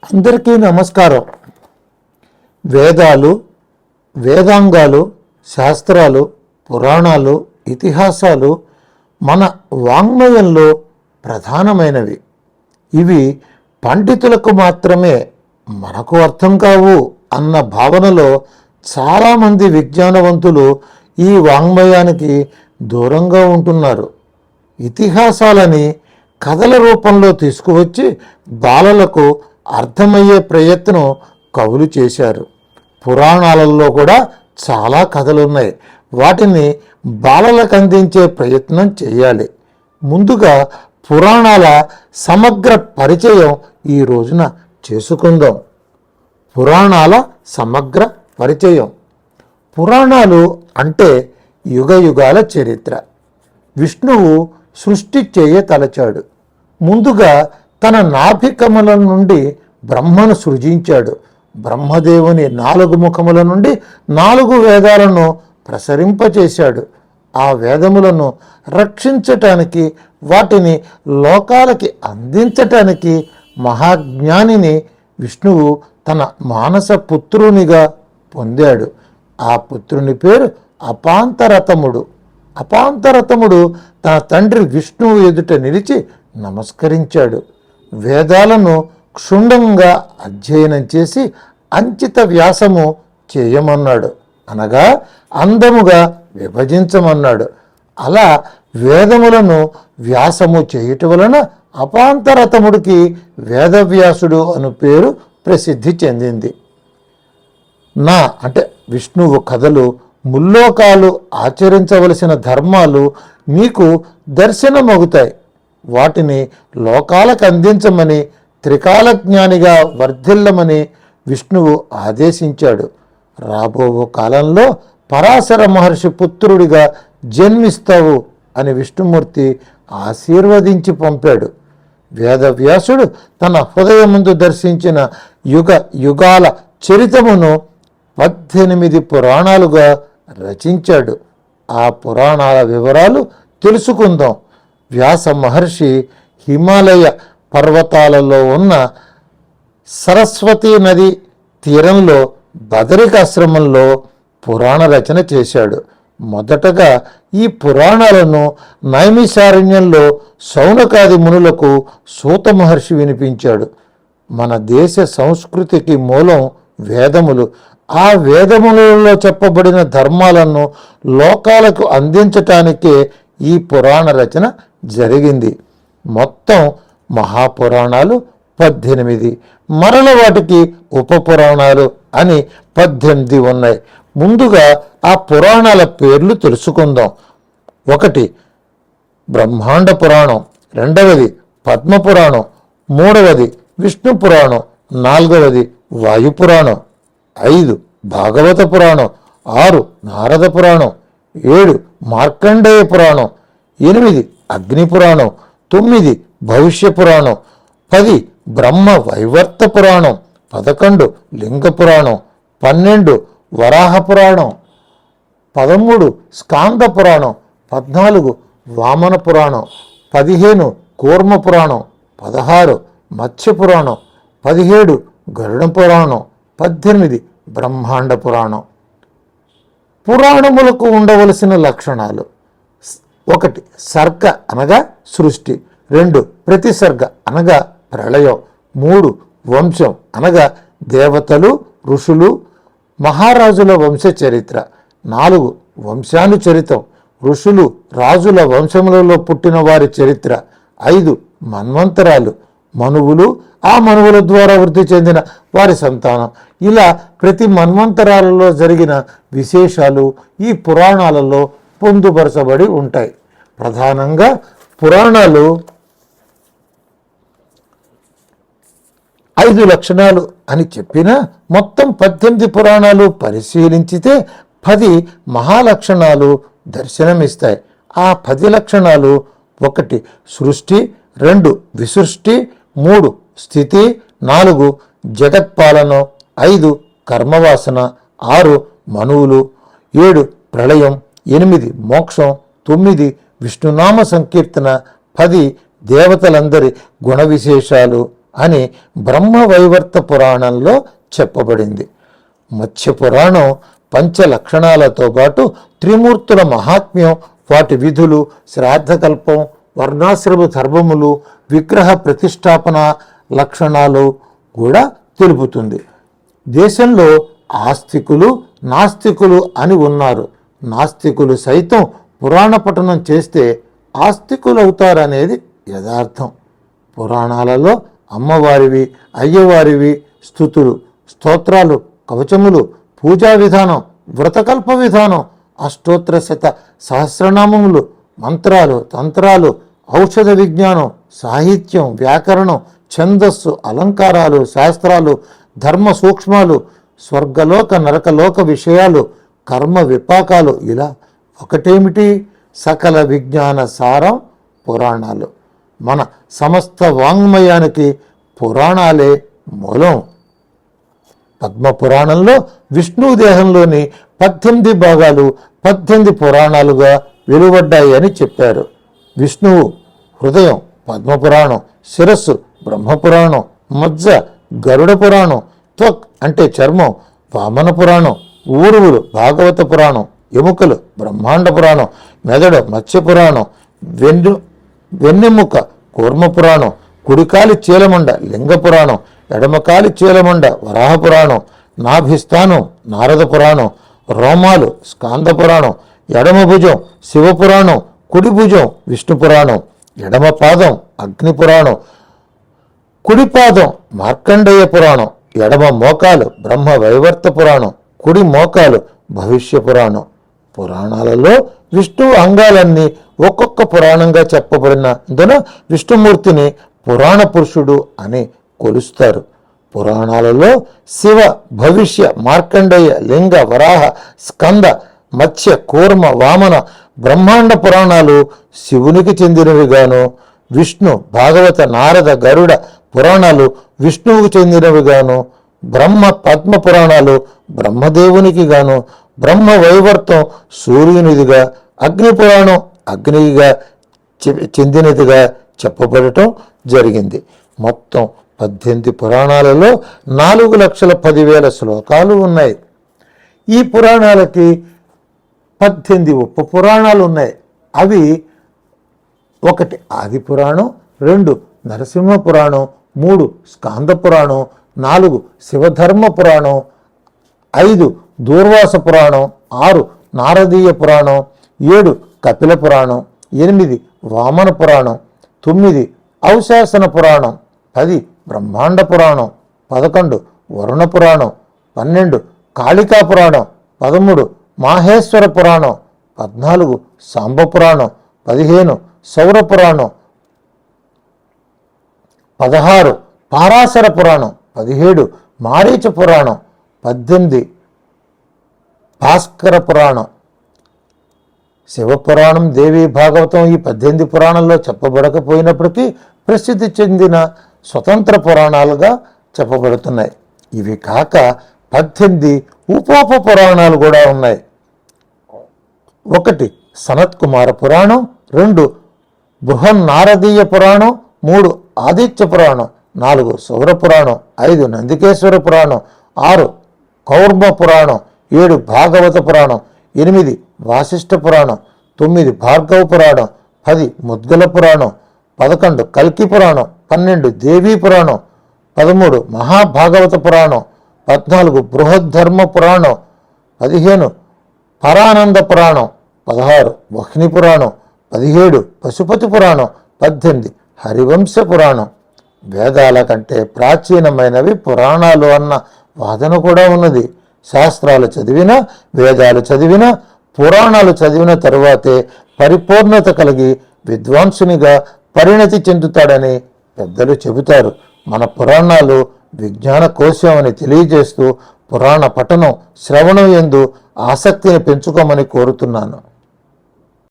అందరికీ నమస్కారం. వేదాలు, వేదాంగాలు, శాస్త్రాలు, పురాణాలు, ఇతిహాసాలు మన వాంగ్మయంలో ప్రధానమైనవి. ఇవి పండితులకు మాత్రమే మనకు అర్థం కావు అన్న భావనలో చాలామంది విజ్ఞానవంతులు ఈ వాంగ్మయానికి దూరంగా ఉంటున్నారు. ఇతిహాసాలని కథల రూపంలో తీసుకువచ్చి బాలలకు అర్థమయ్యే ప్రయత్నం కవులు చేశారు. పురాణాలలో కూడా చాలా కథలున్నాయి. వాటిని బాలలకు అందించే ప్రయత్నం చేయాలి. ముందుగా పురాణాల సమగ్ర పరిచయం ఈ రోజున చేసుకుందాం. పురాణాల సమగ్ర పరిచయం. పురాణాలు అంటే యుగ యుగాల చరిత్ర. విష్ణువు సృష్టి చేయ తలచాడు. ముందుగా తన నాభికమలం నుండి బ్రహ్మను సృజించాడు. బ్రహ్మదేవుని 4 ముఖముల నుండి 4 వేదాలను ప్రసరింపచేశాడు. ఆ వేదములను రక్షించటానికి, వాటిని లోకాలకి అందించటానికి మహాజ్ఞానిని విష్ణువు తన మానస పుత్రునిగా పొందాడు. ఆ పుత్రుని పేరు అపాంతరతముడు. అపాంతరతముడు తన తండ్రి విష్ణువు ఎదుట నిలిచి నమస్కరించాడు. వేదాలను క్షుణ్ణంగా అధ్యయనం చేసి అంచిత వ్యాసము చేయమన్నాడు, అనగా అందముగా విభజించమన్నాడు. అలా వేదములను వ్యాసము చేయుట వలన అపాంతరతముడికి వేదవ్యాసుడు అను పేరు ప్రసిద్ధి చెందింది. అంటే విష్ణువు కథలు ముల్లోకాలు ఆచరించవలసిన ధర్మాలు మీకు దర్శనమవుతాయి. వాటిని లోకాలకు అందించమని, త్రికాల జ్ఞానిగా వర్ధిల్లమని విష్ణువు ఆదేశించాడు. రాబో కాలంలో పరాశర మహర్షి పుత్రుడిగా జన్మిస్తావు అని విష్ణుమూర్తి ఆశీర్వదించి పంపాడు. వేదవ్యాసుడు తన హృదయముందు దర్శించిన యుగ యుగాల చరితమును 18 పురాణాలుగా రచించాడు. ఆ పురాణాల వివరాలు తెలుసుకుందాం. వ్యాస మహర్షి హిమాలయ పర్వతాలలో ఉన్న సరస్వతీ నది తీరంలో బదరికాశ్రమంలో పురాణ రచన చేశాడు. మొదటగా ఈ పురాణాలను నైమిషారణ్యంలో శౌనకాది మునులకు సూత మహర్షి వినిపించాడు. మన దేశ సంస్కృతికి మూలం వేదములు. ఆ వేదములలో చెప్పబడిన ధర్మాలను లోకాలకు అందించటానికే ఈ పురాణ రచన జరిగింది. మొత్తం మహాపురాణాలు 18, మరల వాటికి ఉపపురాణాలు అని 18 ఉన్నాయి. ముందుగా ఆ పురాణాల పేర్లు తెలుసుకుందాం. 1 బ్రహ్మాండ పురాణం, 2వది పద్మపురాణం, 3వది విష్ణు పురాణం, 4వది వాయుపురాణం, 5 భాగవత పురాణం, 6 నారద పురాణం, 7 మార్కండేయ పురాణం, 8 అగ్ని పురాణం, 9 భవిష్య పురాణం, 10 బ్రహ్మ వైవర్త పురాణం, 11 లింగ పురాణం, 12 వరాహ పురాణం, 13 స్కాంద పురాణం, 14 వామన పురాణం, 15 కూర్మ పురాణం, 16 మత్స్య పురాణం, 17 గరుడ పురాణం, 18 బ్రహ్మాండ పురాణం. పురాణములకు ఉండవలసిన లక్షణాలు: 1 సర్గ అనగా సృష్టి, 2 ప్రతిసర్గ అనగా ప్రళయం, 3 వంశం అనగా దేవతలు, ఋషులు, మహారాజుల వంశ చరిత్ర, 4 వంశానుచరితం, ఋషులు రాజుల వంశములలో పుట్టిన వారి చరిత్ర, 5 మన్వంతరాలు, మనువులు, ఆ మనువుల ద్వారా వృద్ధి చెందిన వారి సంతానం. ఇలా ప్రతి మన్వంతరాలలో జరిగిన విశేషాలు ఈ పురాణాలలో పొందుపరచబడి ఉంటాయి. ప్రధానంగా పురాణాలు 5 లక్షణాలు అని చెప్పినా మొత్తం 18 పురాణాలు పరిశీలించితే 10 మహాలక్షణాలు దర్శనమిస్తాయి. ఆ 10 లక్షణాలు: 1 సృష్టి, 2 విసృష్టి, 3 స్థితి, 4 జగత్పాలనం, 5 కర్మవాసన, 6 మనువులు, 7 ప్రళయం, 8 మోక్షం, 9 విష్ణునామ సంకీర్తన, 10 దేవతలందరి గుణ విశేషాలు, అని బ్రహ్మవైవర్త పురాణంలో చెప్పబడింది. మత్స్య పురాణం పంచలక్షణాలతో పాటు త్రిమూర్తుల మహాత్మ్యం, వాటి విధులు, శ్రాద్ధకల్పం, వర్ణాశ్రమ ధర్మములు, విగ్రహ ప్రతిష్టాపన లక్షణాలు కూడా తెలుపుతుంది. దేశంలో ఆస్తికులు, నాస్తికులు అని ఉన్నారు. నాస్తికులు సైతం పురాణ పఠనం చేస్తే ఆస్తికులవుతారనేది యథార్థం. పురాణాలలో అమ్మవారివి, అయ్యవారివి స్తుతులు, స్తోత్రాలు, కవచములు, పూజా విధానం, వ్రతకల్ప విధానం, అష్టోత్తర శత సహస్రనామములు, మంత్రాలు, తంత్రాలు, ఔషధ విజ్ఞానం, సాహిత్యం, వ్యాకరణం, ఛందస్సు, అలంకారాలు, శాస్త్రాలు, ధర్మ సూక్ష్మాలు, స్వర్గలోక నరకలోక విషయాలు, కర్మ విపాకాలు, ఇలా ఒకటేమిటి సకల విజ్ఞాన సారం పురాణాలు. మన సమస్త వాంగ్మయానికి పురాణాలే మూలం. పద్మపురాణంలో విష్ణువు దేహంలోని 18 భాగాలు 18 పురాణాలుగా వెలువడ్డాయి అని చెప్పారు. విష్ణువు హృదయం పద్మపురాణం, శిరస్సు బ్రహ్మపురాణం, మజ్జ గరుడ పురాణం, త్వక్ అంటే చర్మం వామన పురాణం, ఊరువులు భాగవత పురాణం, ఎముకలు బ్రహ్మాండ పురాణం, మెదడు మత్స్య పురాణం, వెన్నెముక కూర్మ పురాణం, కుడికాలి చీలమండ లింగ పురాణం, ఎడమకాలి చీలమండ వరాహ పురాణం, నాభిస్థానం నారద పురాణం, రోమాలు స్కాంద పురాణం, ఎడమ భుజం శివపురాణం, కుడి భుజం విష్ణు పురాణం, ఎడమ పాదం అగ్ని పురాణం, కుడి పాదం మార్కండేయ పురాణం, ఎడమ మోకాలు బ్రహ్మ వైవర్త పురాణం, కుడి మోకాలు భవిష్య పురాణం. పురాణాలలో విష్ణువు అంగాలన్నీ ఒక్కొక్క పురాణంగా చెప్పబడినందున విష్ణుమూర్తిని పురాణ పురుషుడు అని కొలుస్తారు. పురాణాలలో శివ, భవిష్య, మార్కండేయ, లింగ, వరాహ, స్కంద, మత్స్య, కూర్మ, వామన, బ్రహ్మాండ పురాణాలు శివునికి చెందినవిగాను, విష్ణు, భాగవత, నారద, గరుడ పురాణాలు విష్ణువుకు చెందినవిగాను, బ్రహ్మ పద్మ పురాణాలు బ్రహ్మదేవునికి గాను, బ్రహ్మ వైవర్తం సూర్యునిదిగా, అగ్ని పురాణం అగ్నిగా చెందినదిగా చెప్పబడటం జరిగింది. మొత్తం 18 పురాణాలలో 4,10,000 శ్లోకాలు ఉన్నాయి. ఈ పురాణాలకి 18 ఉప పురాణాలు ఉన్నాయి. అవి 1 ఆది పురాణం, 2 నరసింహ పురాణం, 3 స్కాంద పురాణం, 4 శివధర్మ పురాణం, 5 దూర్వాస పురాణం, 6 నారదీయ పురాణం, 7 కపిల పురాణం, 8 వామన పురాణం, 9 ఔశాసన పురాణం, 10 బ్రహ్మాండ పురాణం, 11 వరుణ పురాణం, 12 కాళికా పురాణం, 13 మాహేశ్వర పురాణం, 14 సాంబ పురాణం, 15 సౌర పురాణం, 16 పారాశర పురాణం, 17 మారీచ పురాణం, 18 భాస్కర పురాణం. శివపురాణం, దేవి భాగవతం ఈ 18 పురాణాల్లో చెప్పబడకపోయినప్పటికీ ప్రసిద్ధి చెందిన స్వతంత్ర పురాణాలుగా చెప్పబడుతున్నాయి. ఇవి కాక 18 ఉపోప పురాణాలు కూడా ఉన్నాయి. 1 సనత్ కుమార పురాణం, 2 బృహన్నారదీయ పురాణం, 3 ఆదిత్య పురాణం, 4 సౌర పురాణం, 5 నందికేశ్వర పురాణం, 6 కౌర్మ పురాణం, 7 భాగవత పురాణం, 8 వాసిష్ఠ పురాణం, 9 భార్గవ పురాణం, 10 ముద్గల పురాణం, 11 కల్కి పురాణం, 12 దేవీ పురాణం, 13 మహాభాగవత పురాణం, 14 బృహద్ధర్మ పురాణం, 15 పరానంద పురాణం, 16 వహ్ని పురాణం, 17 పశుపతి పురాణం, 18 హరివంశ పురాణం. వేదాల కంటే ప్రాచీనమైనవి పురాణాలు అన్న వాదన కూడా ఉన్నది. శాస్త్రాలు చదివినా, వేదాలు చదివినా, పురాణాలు చదివిన తరువాతే పరిపూర్ణత కలిగి విద్వాంసునిగా పరిణతి చెందుతాడని పెద్దలు చెబుతారు. మన పురాణాలు విజ్ఞాన కోశం అని తెలియజేస్తూ పురాణ పఠనం, శ్రవణం యందు ఆసక్తిని పెంచుకోమని కోరుతున్నాను.